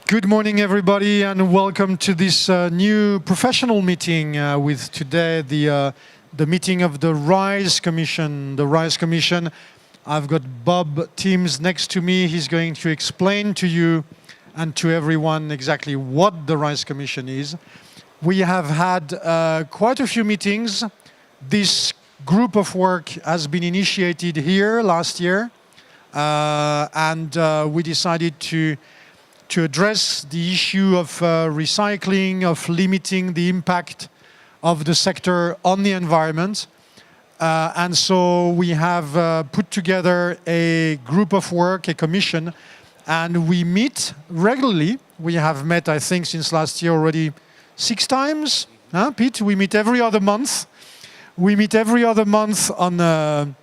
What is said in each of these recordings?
Good morning, everybody, and welcome to this new professional meeting with today the meeting of the RISE Commission. The RISE Commission, I've got Bob Teams next to me. He's going to explain to you and to everyone exactly what the RISE Commission is. We have had quite a few meetings. This group of work has been initiated here last year, and we decided to address the issue of recycling, of limiting the impact of the sector on the environment. And so we have put together a group of work, a commission, and we meet regularly. We have met, I think, since last year already 6 times. Pete, we meet every other month. We meet every other month on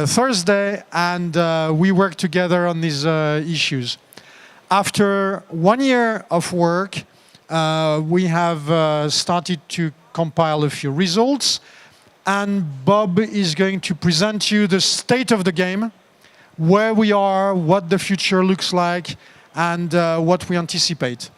Thursday, and we work together on these issues. After 1 year of work, we have started to compile a few results, and Bob is going to present you the state of the game, where we are, what the future looks like, and what we anticipate.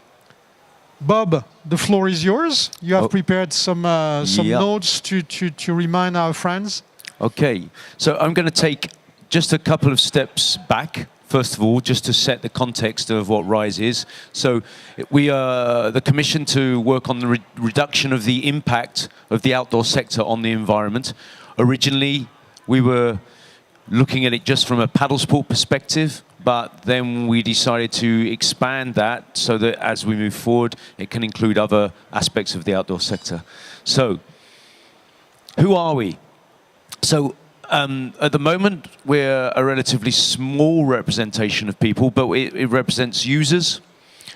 Bob, the floor is yours. You have prepared some notes to remind our friends. Okay, so I'm going to take just a couple of steps back. First of all, just to set the context of what RISE is. So we are the commission to work on the reduction of the impact of the outdoor sector on the environment. Originally, we were looking at it just from a paddle sport perspective, but then we decided to expand that so that as we move forward, it can include other aspects of the outdoor sector. So, who are we? So, at the moment, we're a relatively small representation of people, but it represents users,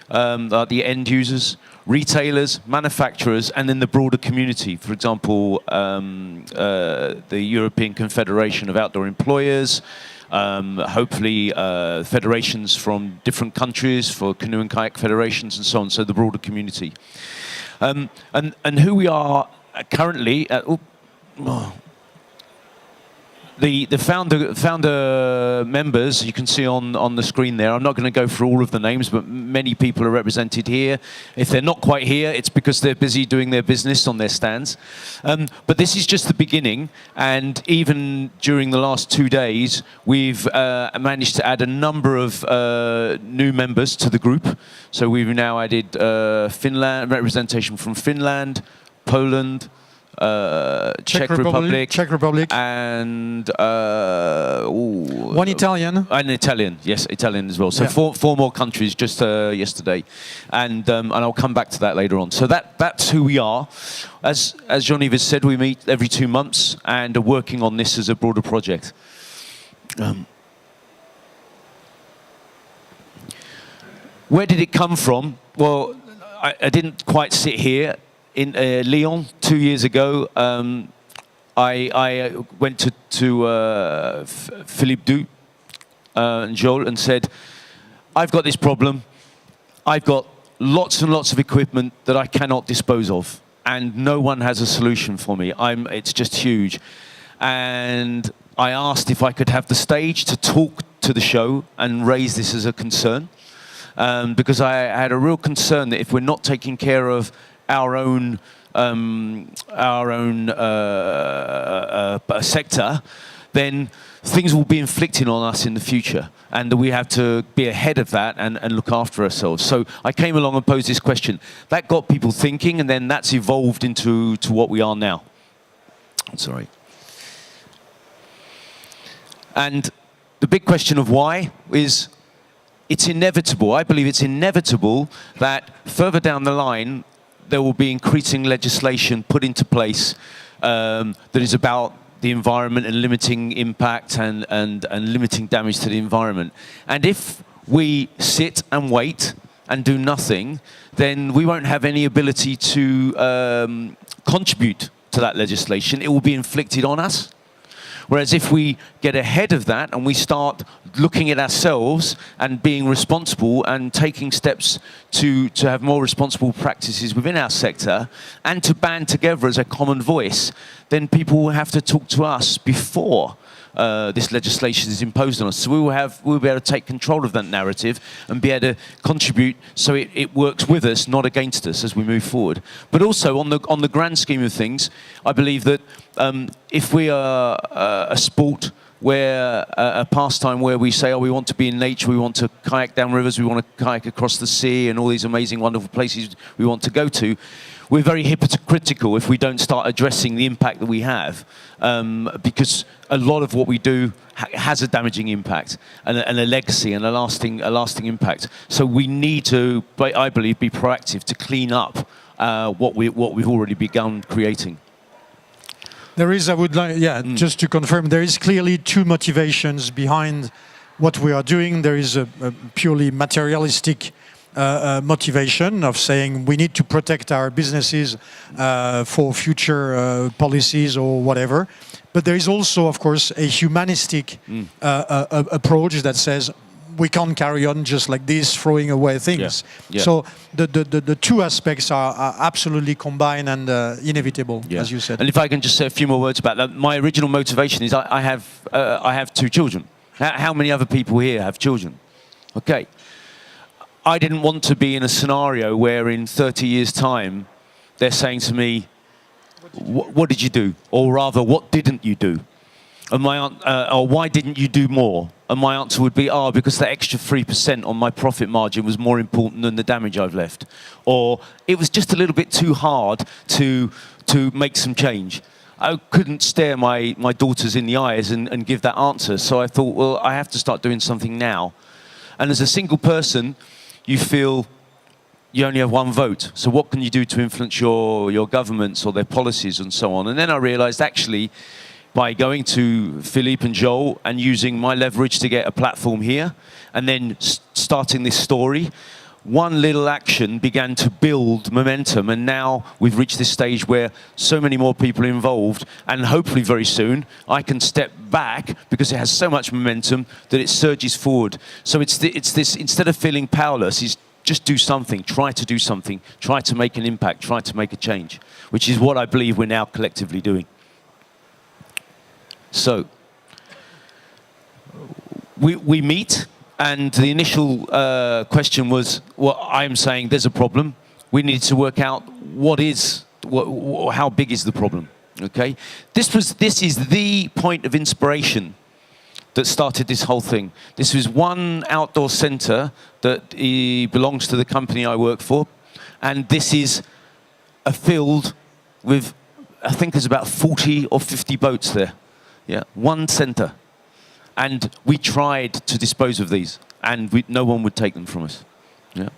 the end users, retailers, manufacturers, and then the broader community. For example, the European Confederation of Outdoor Employers, hopefully federations from different countries for canoe and kayak federations and so on, so the broader community. And who we are currently... The founder members, you can see on the screen there. I'm not going to go through all of the names, but many people are represented here. If they're not quite here, it's because they're busy doing their business on their stands. But this is just the beginning, and even during the last 2 days, we've managed to add a number of new members to the group. So we've now added Finland, representation from Finland, Poland, Czech Republic, and one Italian. An Italian, yes, Italian as well. So yeah. four more countries just yesterday, and I'll come back to that later on. So that's who we are. As Jean-Yves said, we meet every 2 months and are working on this as a broader project. Where did it come from? Well, I didn't quite sit here. In Lyon 2 years ago, I went to Philippe Du and Joel and said, I've got this problem. I've got lots and lots of equipment that I cannot dispose of, and no one has a solution for me. It's just huge. And I asked if I could have the stage to talk to the show and raise this as a concern, because I had a real concern that if we're not taking care of our own sector, then things will be inflicted on us in the future, and we have to be ahead of that and look after ourselves. So I came along and posed this question. That got people thinking, and then that's evolved into what we are now. Sorry. And the big question of why is, it's inevitable. I believe it's inevitable that further down the line, there will be increasing legislation put into place that is about the environment and limiting impact and limiting damage to the environment. And if we sit and wait and do nothing, then we won't have any ability to contribute to that legislation. It will be inflicted on us. Whereas if we get ahead of that and we start looking at ourselves and being responsible and taking steps to have more responsible practices within our sector and to band together as a common voice, then people will have to talk to us before this legislation is imposed on us. So we'll be able to take control of that narrative and be able to contribute so it works with us, not against us as we move forward. But also on the grand scheme of things, I believe that if we are a sport where a pastime where we say, oh, we want to be in nature, we want to kayak down rivers, we want to kayak across the sea and all these amazing, wonderful places we want to go to, we're very hypocritical if we don't start addressing the impact that we have, because a lot of what we do has a damaging impact and a legacy and a lasting impact. So we need to, I believe, be proactive to clean up what we've already begun creating. There is, I would like, just to confirm, there is clearly two motivations behind what we are doing. There is a purely materialistic motivation of saying we need to protect our businesses for future policies or whatever. But there is also, of course, a humanistic approach that says we can't carry on just like this, throwing away things. Yeah. So the two aspects are absolutely combined and inevitable, as you said. And if I can just say a few more words about that, my original motivation is I have two children. How many other people here have children? Okay. I didn't want to be in a scenario where in 30 years' time they're saying to me, what did you do? Or rather, what didn't you do? And or why didn't you do more? And my answer would be, because that extra 3% on my profit margin was more important than the damage I've left. Or it was just a little bit too hard to make some change. I couldn't stare my daughters in the eyes and give that answer. So I thought, well, I have to start doing something now. And as a single person, you feel you only have one vote. So what can you do to influence your governments or their policies and so on? And then I realized, actually, by going to Philippe and Joel and using my leverage to get a platform here, and then starting this story, one little action began to build momentum, and now we've reached this stage where so many more people are involved, and hopefully very soon I can step back because it has so much momentum that it surges forward. So it's this, instead of feeling powerless, is just do something, try to do something, try to make an impact, try to make a change, which is what I believe we're now collectively doing. So we meet, and the initial question was, well, I'm saying there's a problem. We need to work out how big is the problem. Okay, this is the point of inspiration that started this whole thing. This was one outdoor center that belongs to the company I work for, and this is a field with, I think there's about 40 or 50 boats there. Yeah, one center. And we tried to dispose of these, and no one would take them from us. Yeah.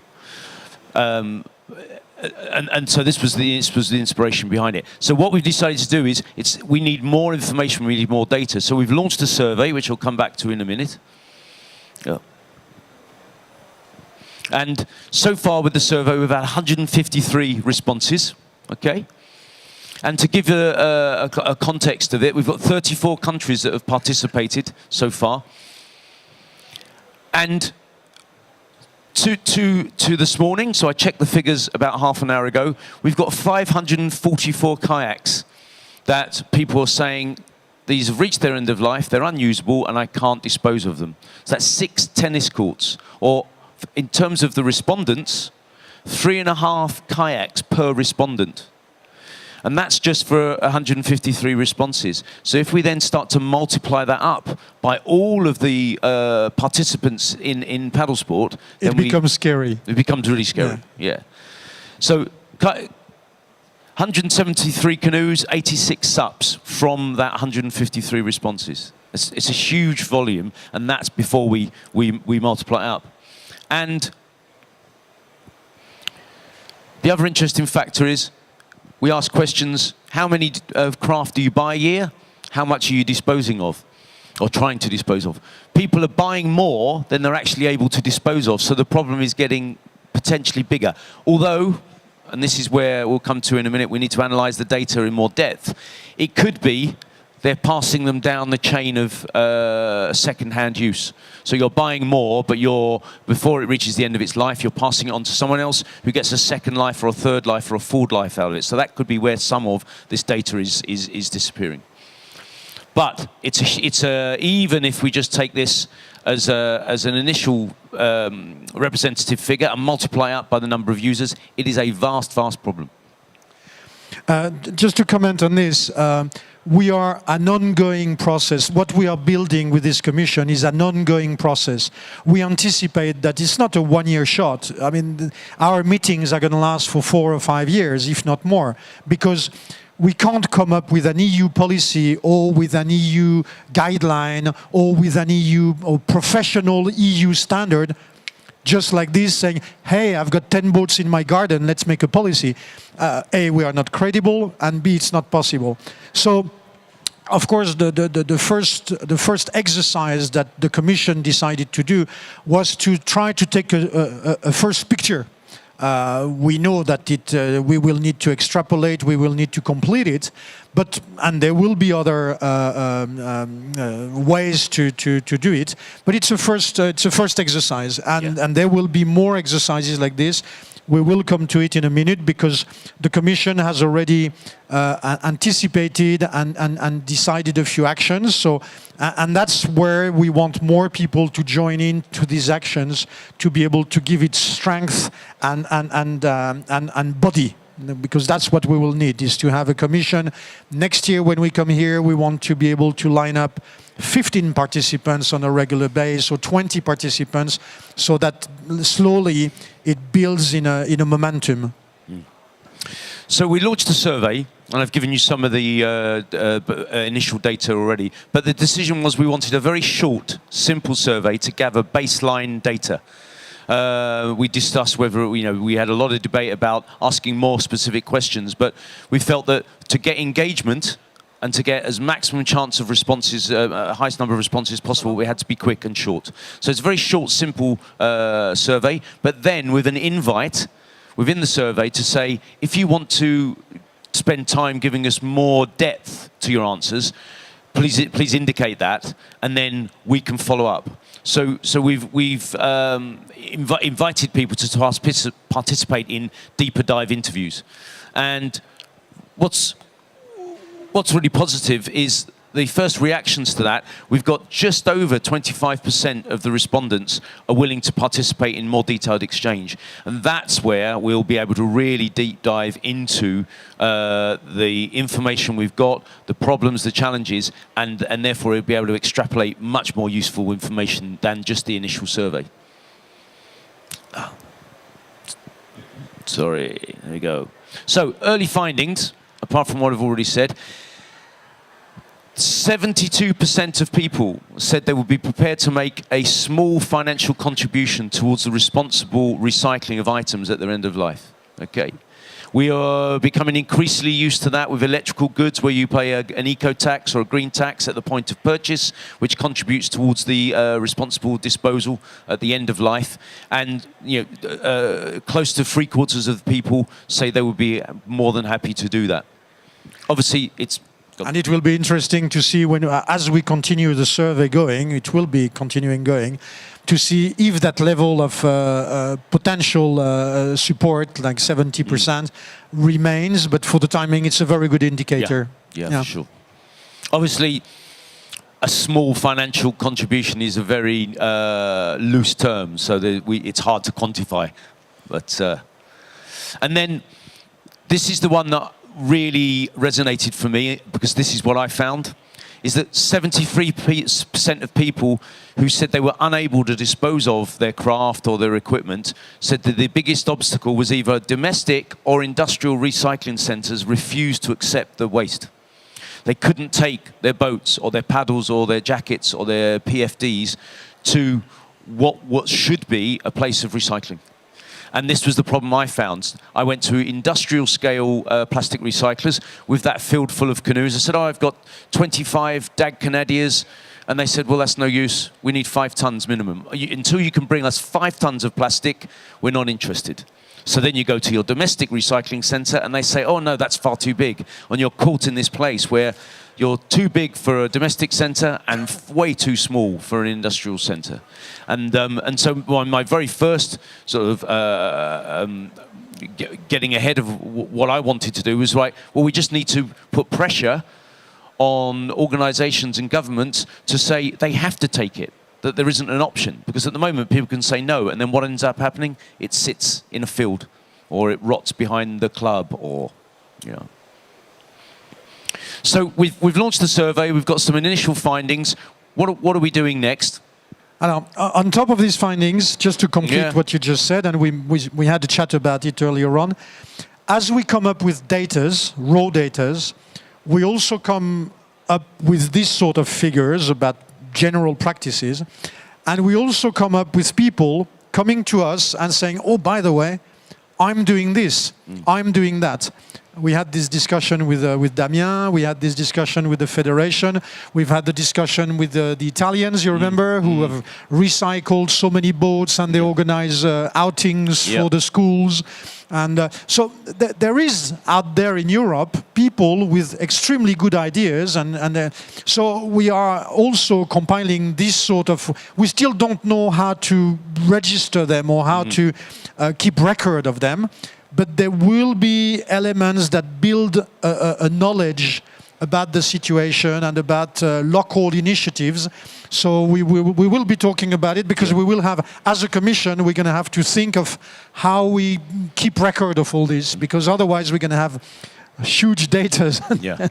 And so this was the inspiration behind it. So what we've decided to do is, we need more information, we need more data. So we've launched a survey, which I'll come back to in a minute. Yeah. And so far with the survey, we've had 153 responses. Okay. And to give a context of it, we've got 34 countries that have participated so far. And to this morning, so I checked the figures about half an hour ago, we've got 544 kayaks that people are saying, these have reached their end of life, they're unusable, and I can't dispose of them. So that's 6 tennis courts, or in terms of the respondents, 3.5 kayaks per respondent. And that's just for 153 responses. So if we then start to multiply that up by all of the participants in paddle sport, it becomes scary. It becomes really scary. Yeah. So 173 canoes, 86 SUPs from that 153 responses. It's a huge volume, and that's before we multiply it up. And the other interesting factor is, we ask questions, how many craft do you buy a year? How much are you disposing of, or trying to dispose of? People are buying more than they're actually able to dispose of, so the problem is getting potentially bigger. Although, and this is where we'll come to in a minute, we need to analyze the data in more depth. It could be they're passing them down the chain of second-hand use. So you're buying more, but before it reaches the end of its life, you're passing it on to someone else who gets a second life or a third life or a fourth life out of it. So that could be where some of this data is disappearing. But even if we just take this as an initial representative figure and multiply out by the number of users, it is a vast problem. Just to comment on this, we are an ongoing process. What we are building with this commission is an ongoing process. We anticipate that it's not a one-year shot. I mean, our meetings are going to last for 4 or 5 years, if not more, because we can't come up with an EU policy or with an EU guideline or with an EU or professional EU standard just like this, saying, hey, I've got 10 boats in my garden, let's make a policy. A, we are not credible, and B, it's not possible. So, of course, the first exercise that the Commission decided to do was to try to take a first picture. We know that we will need to extrapolate, we will need to complete it, and there will be other ways to do it. But it's a first exercise, and there will be more exercises like this. We will come to it in a minute because the Commission has already anticipated and decided a few actions. So, and that's where we want more people to join in to these actions to be able to give it strength and body. Because that's what we will need, is to have a commission. Next year when we come here, we want to be able to line up 15 participants on a regular basis or 20 participants so that slowly it builds in a momentum. So we launched a survey, and I've given you some of the initial data already, but the decision was we wanted a very short, simple survey to gather baseline data. We discussed whether, we had a lot of debate about asking more specific questions, but we felt that to get engagement and to get as maximum chance of responses, highest number of responses possible, we had to be quick and short. So it's a very short, simple survey, but then with an invite within the survey to say, if you want to spend time giving us more depth to your answers, please indicate that, and then we can follow up. So we've invited people to participate in deeper dive interviews, and what's really positive is the first reactions to that. We've got just over 25% of the respondents are willing to participate in more detailed exchange, and that's where we'll be able to really deep dive into the information we've got, the problems, the challenges, and therefore we'll be able to extrapolate much more useful information than just the initial survey. Sorry, there we go. So, early findings, apart from what I've already said, 72% of people said they would be prepared to make a small financial contribution towards the responsible recycling of items at their end of life. Okay. We are becoming increasingly used to that with electrical goods, where you pay an eco tax or a green tax at the point of purchase, which contributes towards the responsible disposal at the end of life. And close to 3/4 of the people say they would be more than happy to do that. Obviously, it's... And it will be interesting to see when, as we continue the survey going, it will be continuing going, to see if that level of potential support, like 70%, remains. But for the timing, it's a very good indicator. Yeah, for sure. Obviously, a small financial contribution is a very loose term, so it's hard to quantify. But and then this is the one that really resonated for me, because this is what I found, is that 73% of people who said they were unable to dispose of their craft or their equipment said that the biggest obstacle was either domestic or industrial recycling centres refused to accept the waste. They couldn't take their boats or their paddles or their jackets or their PFDs to what should be a place of recycling. And this was the problem I found. I went to industrial scale plastic recyclers with that field full of canoes. I said, I've got 25 Dag Canadiers. And they said, well, that's no use. We need 5 tons minimum. Until you can bring us 5 tons of plastic, we're not interested. So then you go to your domestic recycling centre and they say, oh no, that's far too big. And you're caught in this place where you're too big for a domestic centre and way too small for an industrial centre. And so my very first sort of getting ahead of what I wanted to do was, right, well, we just need to put pressure on organisations and governments to say they have to take it, that there isn't an option. Because at the moment, people can say no, and then what ends up happening? It sits in a field, or it rots behind the club, or, you know. So we've launched the survey, we've got some initial findings. What are we doing next? On top of these findings, just to complete what you just said, and we had a chat about it earlier on, as we come up with datas, raw datas, we also come up with this sort of figures about general practices, and we also come up with people coming to us and saying, oh, by the way, I'm doing this, I'm doing that. We had this discussion with Damien, we had this discussion with the Federation, we've had the discussion with the Italians, you remember, who have recycled so many boats and they organize outings for the schools. And so there is out there in Europe people with extremely good ideas, and so we are also compiling this sort of, we still don't know how to register them or how to keep record of them, but there will be elements that build a knowledge about the situation and about local initiatives. So we will be talking about it, because we will have, as a commission, we're going to have to think of how we keep record of all this, because otherwise we're going to have huge data. Yeah.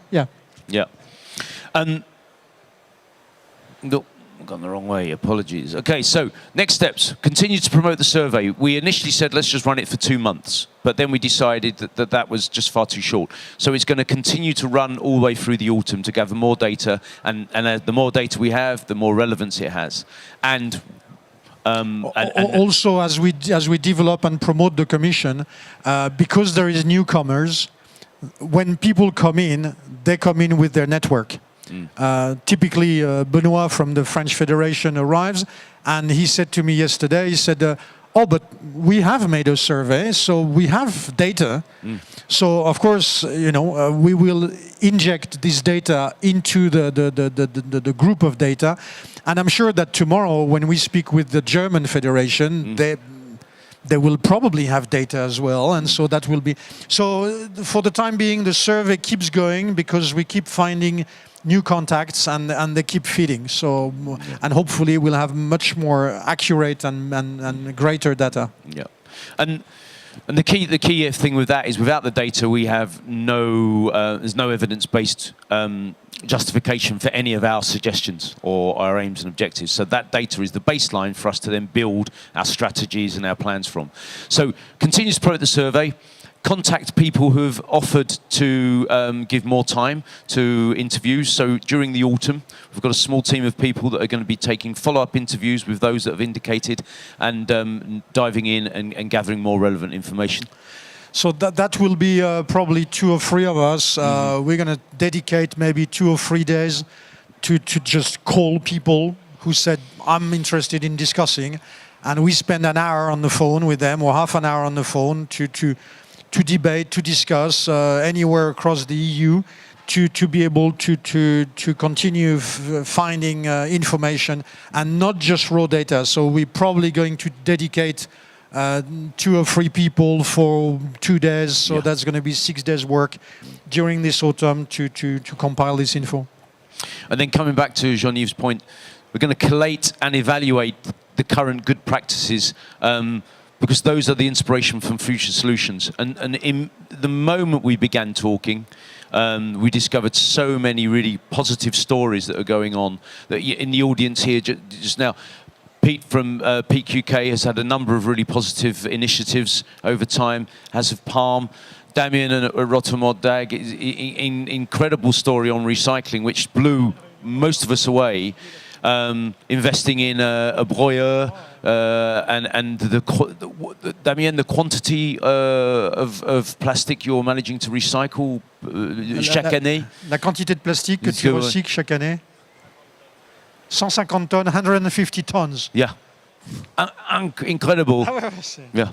No, I've gone the wrong way, apologies. Okay, so next steps, continue to promote the survey. We initially said let's just run it for 2 months, but then we decided that was just far too short. So it's going to continue to run all the way through the autumn to gather more data, and the more data we have, the more relevance it has. And also, as we develop and promote the commission, because there is newcomers, when people come in, they come in with their network. Typically, Benoit from the French Federation arrives, and he said to me yesterday, he said, oh, but we have made a survey, so we have data. So, of course, you know, we will inject this data into the group of data. And I'm sure that tomorrow, when we speak with the German Federation, they will probably have data as well, and so that will be... So, for the time being, the survey keeps going, because we keep finding new contacts, and they keep feeding. So, and hopefully we'll have much more accurate and greater data. Yeah, and the key thing with that is, without the data, we have there's no evidence-based justification for any of our suggestions or our aims and objectives. So that data is the baseline for us to then build our strategies and our plans from. So continue to promote the survey. Contact people who have offered to give more time to interviews. So during the autumn, we've got a small team of people that are going to be taking follow-up interviews with those that have indicated, and diving in and gathering more relevant information. So that will be probably 2 or 3 of us. We're going to dedicate maybe 2 or 3 days to just call people who said, I'm interested in discussing. And we spend an hour on the phone with them, or half an hour on the phone, to debate, to discuss anywhere across the EU, to be able to continue finding information, and not just raw data. So we're probably going to dedicate 2 or 3 people for 2 days. So that's going to be 6 days work during this autumn to compile this info. And then coming back to Jean-Yves' point, we're going to collate and evaluate the current good practices, because those are the inspiration from future solutions. And in the moment we began talking, we discovered so many really positive stories that are going on. That in the audience here just now, Pete from Peak UK has had a number of really positive initiatives over time, as of Palm. Damien at Rotterdam Dag, incredible story on recycling, which blew most of us away. Investing in a broyeur, and Damien, the quantity of plastic you're managing to recycle chaque année. La quantité de plastique que tu recycles chaque année. 150 tonnes, 150 tons. Yeah, incredible. Yeah.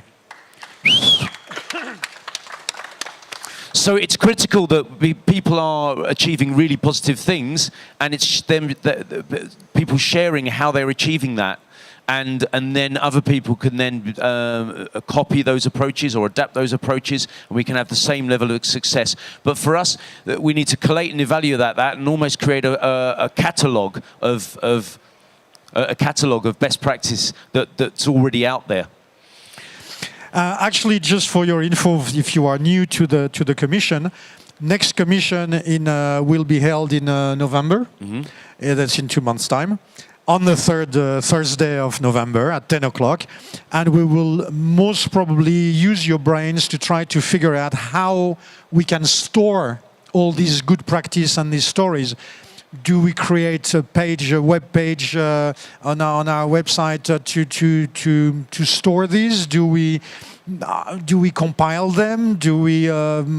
So it's critical that people are achieving really positive things, and it's them, people sharing how they're achieving that, and then other people can then copy those approaches or adapt those approaches, and we can have the same level of success. But for us, we need to collate and evaluate that and almost create a catalogue of best practice that's already out there. Actually, just for your info, if you are new to the commission, next commission will be held in November. Mm-hmm. That's in 2 months' time, on the third Thursday of November at 10 o'clock. And we will most probably use your brains to try to figure out how we can store all these good practice and these stories. Do we create a page, a web page on our website to store these? Do we compile them? Do we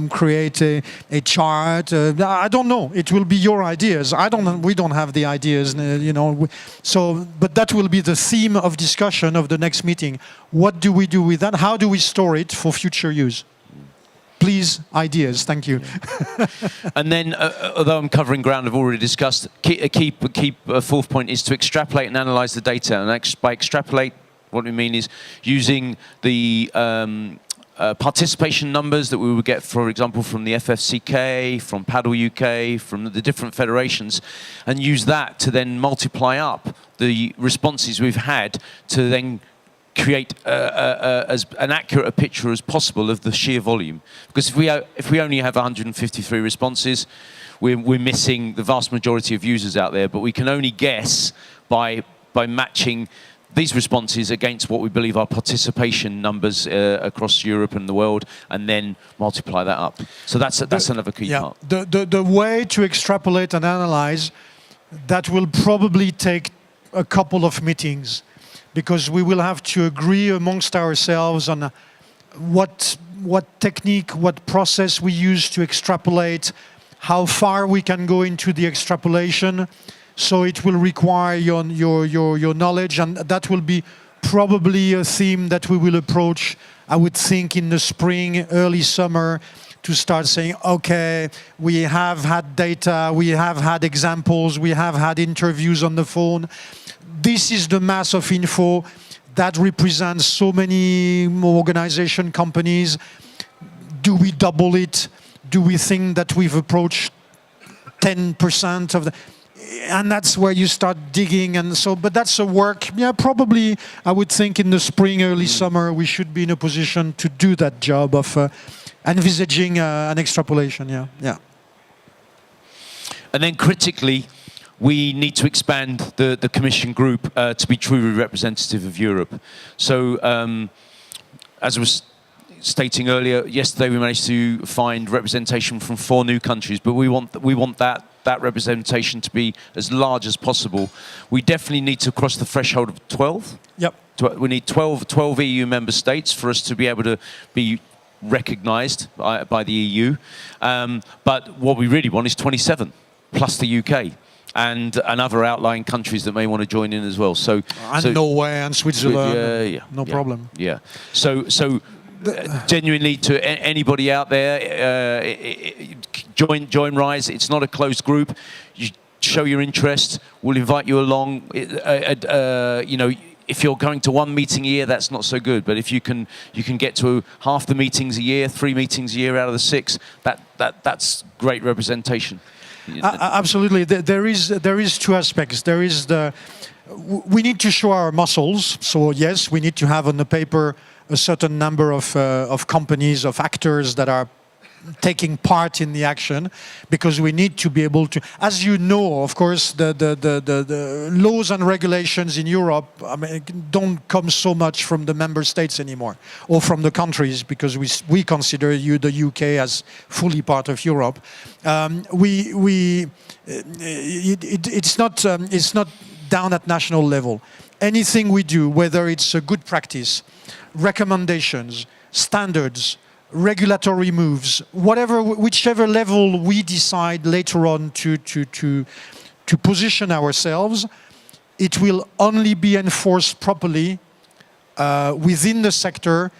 create a chart? I don't know. It will be your ideas. We don't have the ideas, you know. So, but that will be the theme of discussion of the next meeting. What do we do with that? How do we store it for future use? Please, ideas. Thank you. And then, although I'm covering ground I've already discussed, a key fourth point is to extrapolate and analyze the data. And by extrapolate, what we mean is using the participation numbers that we would get, for example, from the FFCK, from Paddle UK, from the different federations, and use that to then multiply up the responses we've had to then create as an accurate a picture as possible of the sheer volume. Because if we only have 153 responses, we're missing the vast majority of users out there. But we can only guess by matching these responses against what we believe are participation numbers across Europe and the world, and then multiply that up. So that's another key part. The way to extrapolate and analyze, that will probably take a couple of meetings, because we will have to agree amongst ourselves on what technique, what process we use to extrapolate, how far we can go into the extrapolation. So it will require your knowledge, and that will be probably a theme that we will approach, I would think, in the spring, early summer, to start saying, okay, we have had data, we have had examples, we have had interviews on the phone. This is the mass of info that represents so many organization companies. Do we double it? Do we think that we've approached 10% of the... And that's where you start digging, and so, but that's a work, probably, I would think in the spring, early summer, we should be in a position to do that job of envisaging an extrapolation, yeah. And then critically, we need to expand the Commission group to be truly representative of Europe. So, as I was stating earlier, yesterday we managed to find representation from 4 new countries, but we want that representation to be as large as possible. We definitely need to cross the threshold of 12. Yep. We need 12 EU member states for us to be able to be recognised by the EU. But what we really want is 27, plus the UK. And other outlying countries that may want to join in as well. So Norway and Switzerland, no problem. Yeah. So genuinely, to anybody out there, join Rise. It's not a closed group. You show your interest. We'll invite you along. You know, if you're going to 1 meeting a year, that's not so good. But if you can get to half the meetings a year, 3 meetings a year out of the 6, that's great representation. Absolutely. There is 2 aspects. There is we need to show our muscles. So yes, we need to have on the paper a certain number of companies, of actors that are taking part in the action, because we need to be able to, as you know, of course, the laws and regulations in Europe, I mean, don't come so much from the member states anymore, or from the countries, because we consider the UK as fully part of Europe. It's not down at national level. Anything we do, whether it's a good practice, recommendations, standards, regulatory moves, whichever level we decide later on to position ourselves, it will only be enforced properly within the sector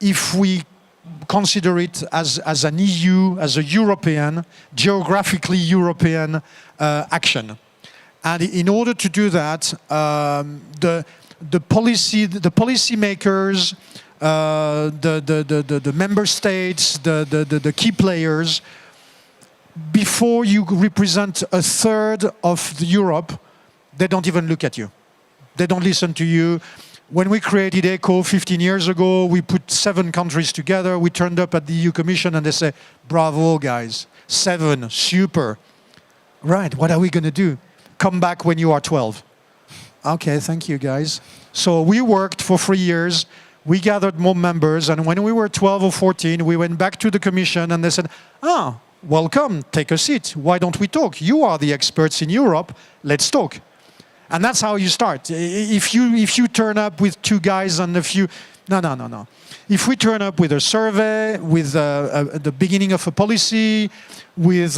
if we consider it as an EU, as a European, geographically European action. And in order to do that, the policy makers, the member states, the key players. Before you represent a third of Europe, they don't even look at you. They don't listen to you. When we created ECO 15 years ago, we put 7 countries together. We turned up at the EU Commission and they say, bravo, guys, 7, super. Right, what are we going to do? Come back when you are 12. Okay, thank you, guys. So we worked for 3 years. We gathered more members. And when we were 12 or 14, we went back to the Commission and they said, welcome, take a seat. Why don't we talk? You are the experts in Europe. Let's talk. And that's how you start. If you turn up with 2 guys and a few, no. If we turn up with a survey, with the beginning of a policy, with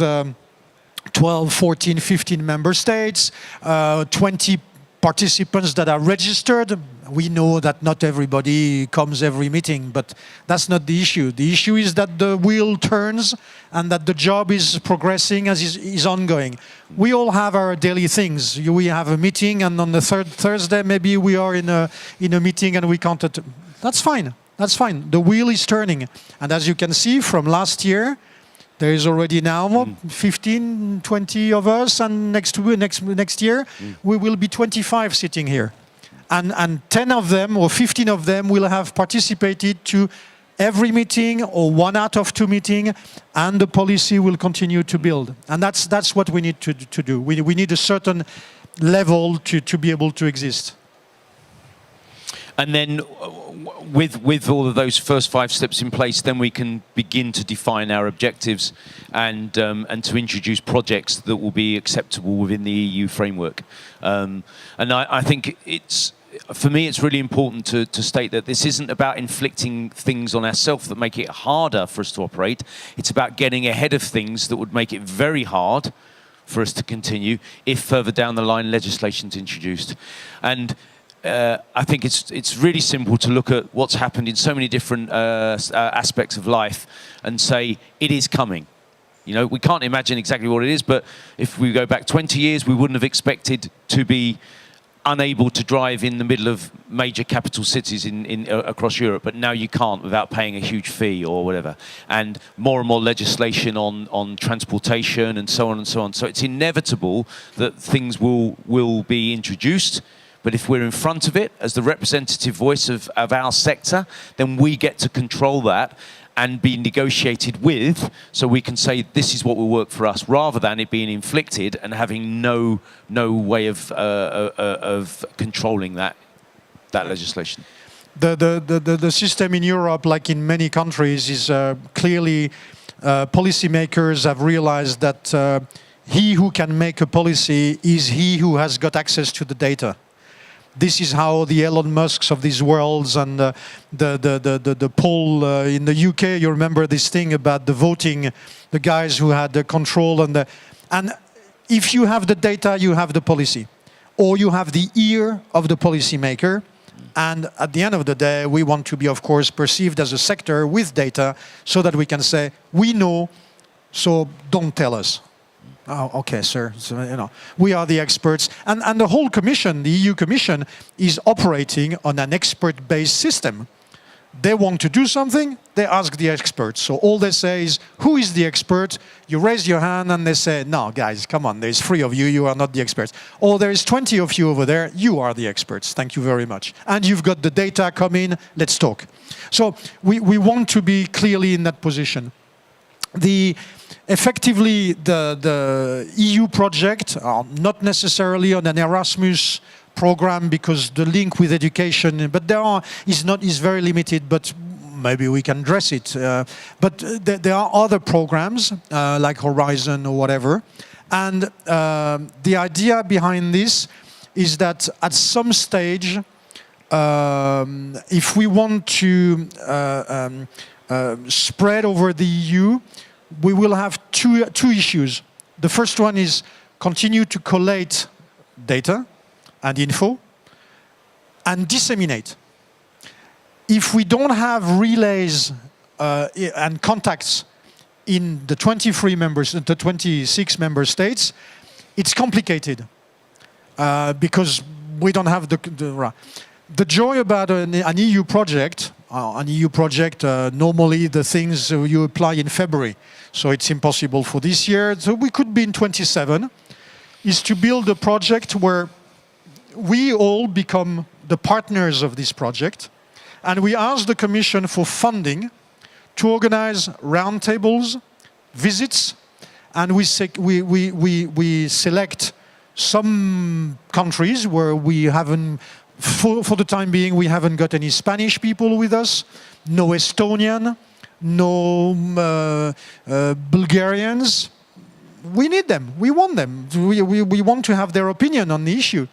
12, 14, 15 member states, 20 participants that are registered, we know that not everybody comes every meeting, but that's not the issue. The issue is that the wheel turns and that the job is progressing as is ongoing. We all have our daily things. We have a meeting, and on the third Thursday, maybe we are in a meeting and we can't. That's fine. That's fine. The wheel is turning, and as you can see from last year, there is already now 15, 20 of us, and next year we will be 25 sitting here. And 10 of them or 15 of them will have participated to every meeting or 1 out of 2 meetings, and the policy will continue to build. And that's what we need to do. We need a certain level to be able to exist. And then with all of those first 5 steps in place, then we can begin to define our objectives and to introduce projects that will be acceptable within the EU framework. And I think for me, it's really important to state that this isn't about inflicting things on ourselves that make it harder for us to operate. It's about getting ahead of things that would make it very hard for us to continue if further down the line legislation's introduced. And I think it's really simple to look at what's happened in so many different aspects of life and say it is coming. You know, we can't imagine exactly what it is, but if we go back 20 years, we wouldn't have expected to be unable to drive in the middle of major capital cities across Europe, but now you can't without paying a huge fee or whatever. And more legislation on transportation and so on and so on. So it's inevitable that things will be introduced. But if we're in front of it as the representative voice of our sector, then we get to control that and be negotiated with, so we can say this is what will work for us, rather than it being inflicted and having no way of controlling that legislation. The system in Europe, like in many countries, is clearly policymakers have realized that he who can make a policy is he who has got access to the data. This is how the Elon Musks of these worlds and the poll in the UK, you remember this thing about the voting, the guys who had the control and if you have the data, you have the policy, or you have the ear of the policymaker. And at the end of the day, we want to be, of course, perceived as a sector with data, so that we can say we know, so don't tell us. Oh, okay, sir. So, we are the experts. And the whole Commission, the EU Commission, is operating on an expert-based system. They want to do something, they ask the experts. So all they say is, who is the expert? You raise your hand and they say, no, guys, come on, there's 3 of you, you are not the experts. Or there is 20 of you over there, you are the experts, thank you very much. And you've got the data, come in, let's talk. So we want to be clearly in that position. Effectively, the EU project, not necessarily on an Erasmus program, because the link with education, but is very limited, but maybe we can address it. But there are other programs, like Horizon or whatever. And the idea behind this is that at some stage, if we want to spread over the EU, we will have two issues. The first one is continue to collate data and info and disseminate. If we don't have relays and contacts in the 26 member states, it's complicated because we don't have the joy about an EU project, normally the things you apply in February, so it's impossible for this year, so we could be in 27, is to build a project where we all become the partners of this project, and we ask the Commission for funding to organize roundtables, visits, and we select some countries where we haven't, for the time being, we haven't got any Spanish people with us, no Estonian, no Bulgarians. We need them, we want them. We want to have their opinion on the issue.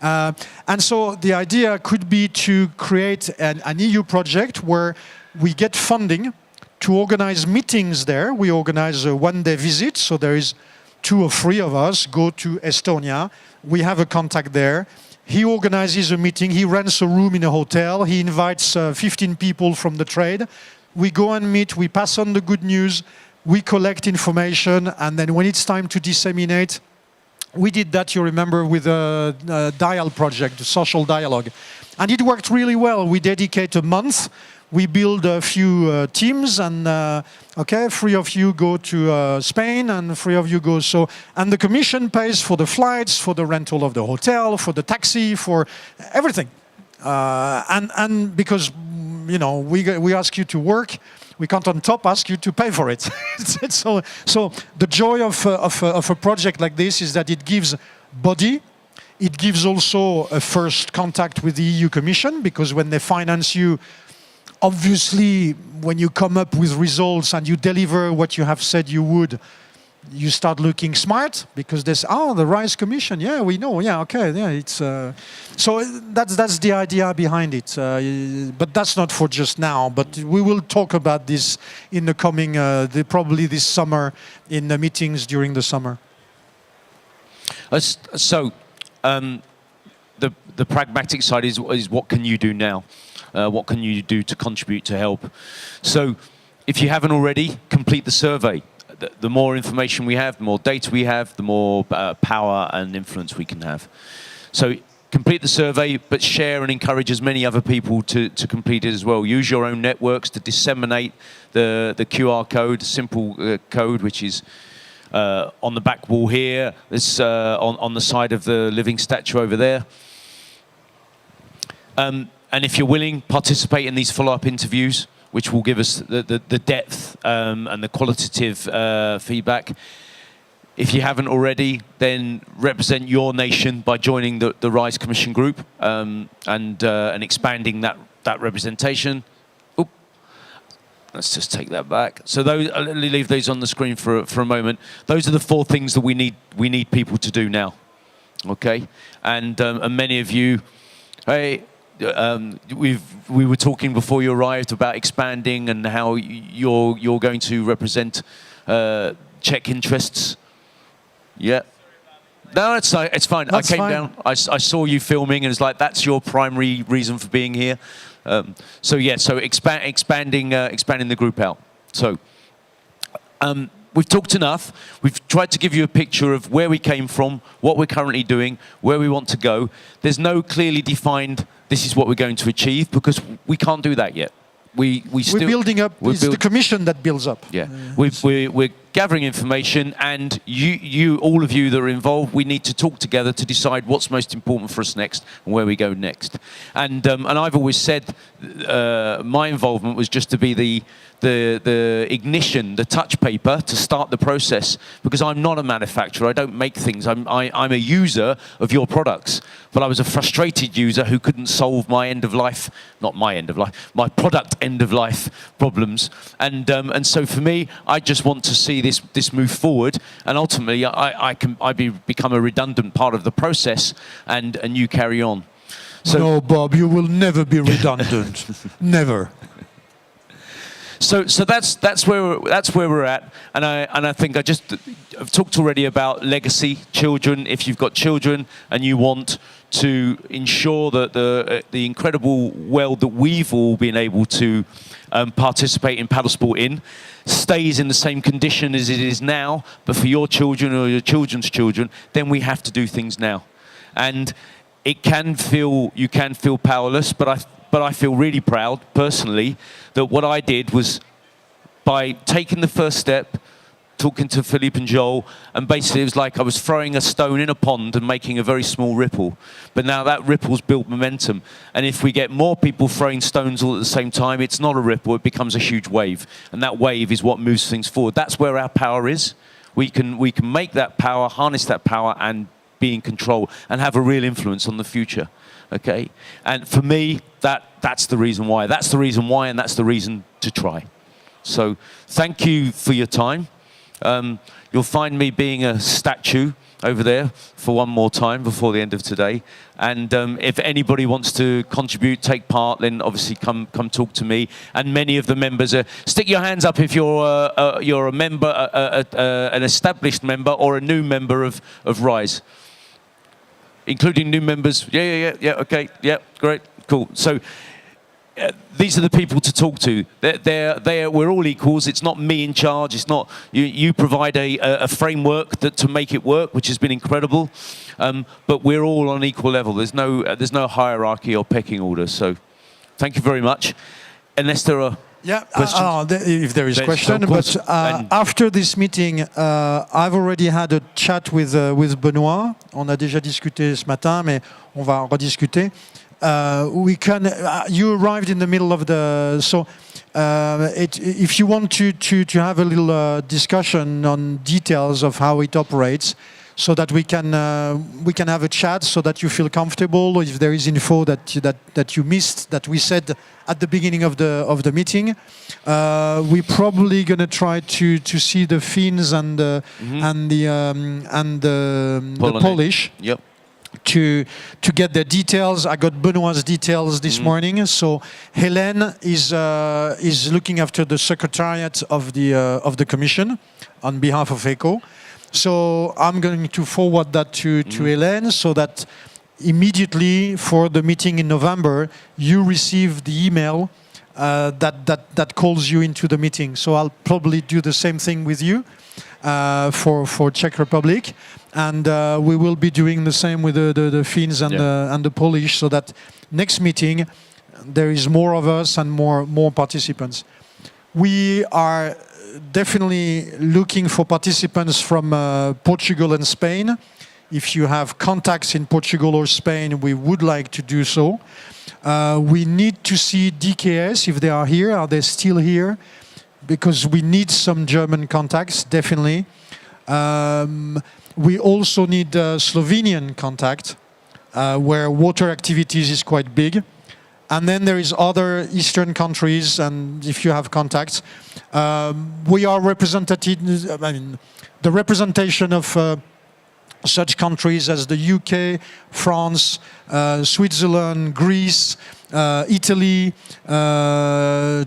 And so the idea could be to create an EU project where we get funding to organize meetings there. We organize a one-day visit, so there is 2 or 3 of us go to Estonia. We have a contact there. He organizes a meeting, he rents a room in a hotel, he invites 15 people from the trade. We go and meet, we pass on the good news, we collect information, and then when it's time to disseminate, we did that, you remember, with a Dial project, the social dialogue. And it worked really well. We dedicate a month, we build a few teams, and okay, 3 of you go to Spain, and 3 of you go, so, and the Commission pays for the flights, for the rental of the hotel, for the taxi, for everything. And because, you know, we ask you to work, we can't on top ask you to pay for it. so the joy of a project like this is that it gives body. It gives also a first contact with the EU Commission, because when they finance you, obviously, when you come up with results and you deliver what you have said you would, you start looking smart, because there's, oh, the RISE Commission, yeah, we know, yeah, okay, yeah, it's... so that's the idea behind it. But that's not for just now, but we will talk about this in the coming, probably this summer, in the meetings during the summer. The pragmatic side is what can you do now? What can you do to contribute to help? So if you haven't already, complete the survey. The more information we have, the more data we have, the more power and influence we can have. So complete the survey, but share and encourage as many other people to complete it as well. Use your own networks to disseminate the QR code, simple code, which is on the back wall here. It's on the side of the living statue over there. And if you're willing, participate in these follow-up interviews, which will give us the depth and the qualitative feedback. If you haven't already, then represent your nation by joining the RISE Commission group and expanding that representation. Oop. Let's just take that back. So those, I'll leave those on the screen for a moment. Those are the 4 things that we need people to do now. Okay, and many of you, hey. We were talking before you arrived about expanding and how you're going to represent Czech interests. Yeah. No, it's fine. That's I came fine. down. I saw you filming, and it's like that's your primary reason for being here. So yeah. So expanding the group out. So. We've talked enough. We've tried to give you a picture of where we came from, what we're currently doing, where we want to go. There's no clearly defined, this is what we're going to achieve, because we can't do that yet. We're building up. It's the Commission that builds up. Yeah, we're gathering information, and all of you that are involved, we need to talk together to decide what's most important for us next and where we go next. And I've always said my involvement was just to be the ignition, the touch paper to start the process, because I'm not a manufacturer. I don't make things. I'm a user of your products, but I was a frustrated user who couldn't solve my end of life, not my end of life, my product end of life problems. And so for me, I just want to see this move forward, and ultimately I become a redundant part of the process, and you carry on. So, no, Bob, you will never be redundant. Never. So that's where we're at, and I think I've talked already about legacy, children. If you've got children and you want to ensure that the incredible world that we've all been able to participate in paddle sport in stays in the same condition as it is now, but for your children or your children's children, then we have to do things now. And you can feel powerless, but I feel really proud personally that what I did was, by taking the first step, talking to Philippe and Joel, and basically it was like I was throwing a stone in a pond and making a very small ripple. But now that ripple's built momentum. And if we get more people throwing stones all at the same time, it's not a ripple, it becomes a huge wave. And that wave is what moves things forward. That's where our power is. We can make that power, harness that power, and be in control and have a real influence on the future. Okay? And for me, that's the reason why. That's the reason why, and that's the reason to try. So thank you for your time. You'll find me being a statue over there for one more time before the end of today. And if anybody wants to contribute, take part, then obviously come talk to me. And many of the members, stick your hands up if you're a member, an established member, or a new member of RISE, including new members. Yeah. Okay. Yeah. Great. Cool. So. These are the people to talk to. We're all equals. It's not me in charge. It's not you. You provide a framework to make it work, which has been incredible. But we're all on equal level. There's no hierarchy or pecking order. So, thank you very much. Unless there are questions. If there is a question, but after this meeting, I've already had a chat with Benoît. On a déjà discuté ce matin, mais on va rediscuter. You arrived in the middle of the, so if you want to have a little discussion on details of how it operates, so that we can have a chat, so that you feel comfortable, or if there is info that you missed that we said at the beginning of the meeting, we're probably going to try to see the Finns and the Polish. Yep. To get the details. I got Benoît's details this morning. So Hélène is looking after the secretariat of the commission on behalf of ECO. So I'm going to forward that to Hélène, so that immediately for the meeting in November you receive the email that calls you into the meeting. So I'll probably do the same thing with you for Czech Republic. And we will be doing the same with the Finns and the Polish, so that next meeting there is more of us and more participants. We are definitely looking for participants from Portugal and Spain. If you have contacts in Portugal or Spain, we would like to do so. We need to see DKS if they are here. Are they still here? Because we need some German contacts, definitely. We also need Slovenian contact, where water activities is quite big. And then there is other Eastern countries, and if you have contacts. We are represented, the representation of such countries as the UK, France, Switzerland, Greece, Italy,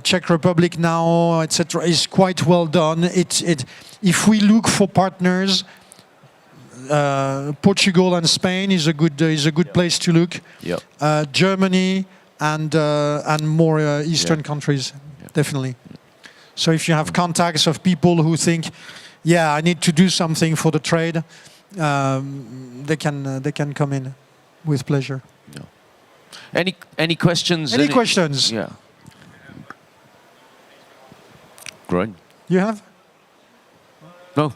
Czech Republic now, etc., is quite well done. If we look for partners, Portugal and Spain is a good place to look. Yep. Germany and more Eastern countries, definitely. So if you have contacts of people who think, yeah, I need to do something for the trade, they can come in with pleasure. Yeah. Any questions? Any questions? Yeah. Great. You have? No.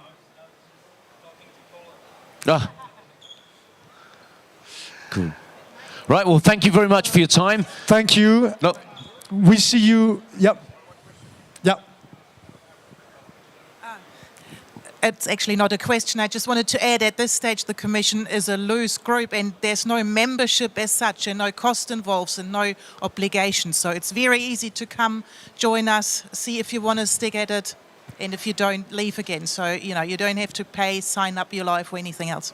Ah. Cool. Right. Well, thank you very much for your time. Thank you. No. We see you. Yep. Yep. It's actually not a question. I just wanted to add, at this stage, the Commission is a loose group and there's no membership as such and no cost involved and no obligation. So it's very easy to come, join us, see if you want to stick at it, and if you don't, leave again. So, you don't have to pay, sign up your life or anything else.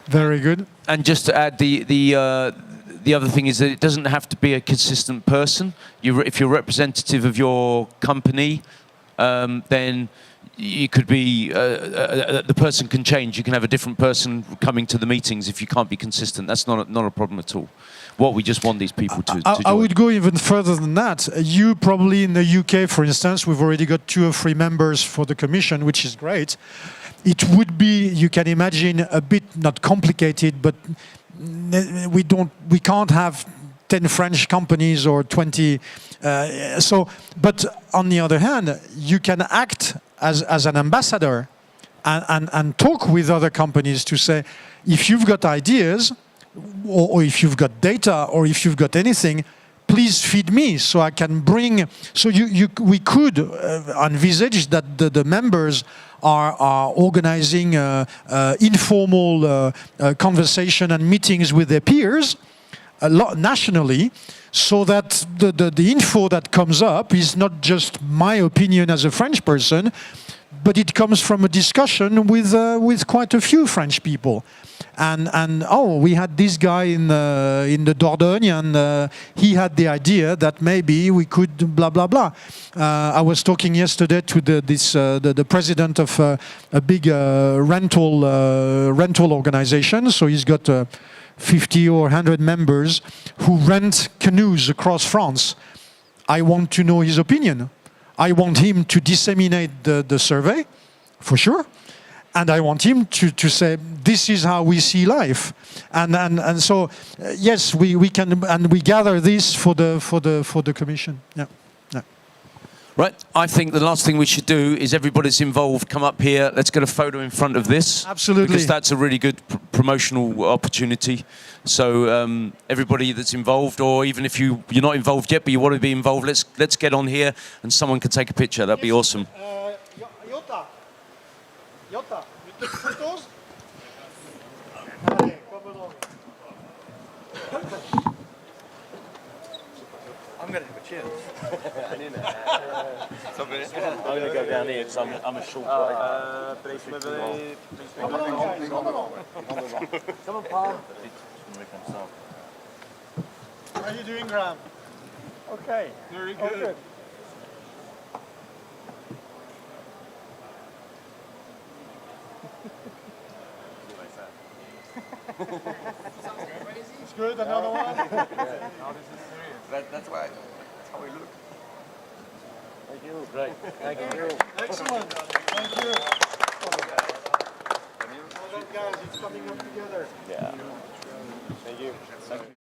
Very good. And just to add, the other thing is that it doesn't have to be a consistent person. If you're representative of your company, then you could be, the person can change. You can have a different person coming to the meetings if you can't be consistent. That's not a problem at all. What we just want these people to join. I would go even further than that. You probably in the UK, for instance, we've already got 2 or 3 members for the Commission, which is great. it would be, you can imagine, a bit not complicated, but we can't have 10 French companies or 20. But on the other hand, you can act as an ambassador and talk with other companies to say, if you've got ideas, or if you've got data, or if you've got anything, please feed me so I can bring. So we could envisage that the members are organizing informal conversation and meetings with their peers nationally, so that the info that comes up is not just my opinion as a French person, but it comes from a discussion with quite a few French people. And oh, we had this guy in the Dordogne, and he had the idea that maybe we could blah blah blah. I was talking yesterday to the president of a big rental organization. So he's got 50 or 100 members who rent canoes across France. I want to know his opinion. I want him to disseminate the survey, for sure. And I want him to say, this is how we see life. And so, yes, we can, and we gather this for the commission. Yeah. Yeah. Right, I think the last thing we should do is everybody's involved come up here. Let's get a photo in front of this. Absolutely. Because that's a really good promotional opportunity. So everybody that's involved, or even if you're not involved yet but you want to be involved, let's get on here and someone can take a picture. That'd be awesome. Jota, you took photos? Allez, come along. I'm going to have a cheer. I'm going to go down here because I'm a short guy. Come along, guys, come along. Come on, Paul. How are you doing, Graham? Okay. Very good. It's good, another one? That's why. That's how we look. Thank you. Great. Thank you. Excellent. Thank you. Well done, guys. It's coming up together. Yeah. Thank you. Thank you.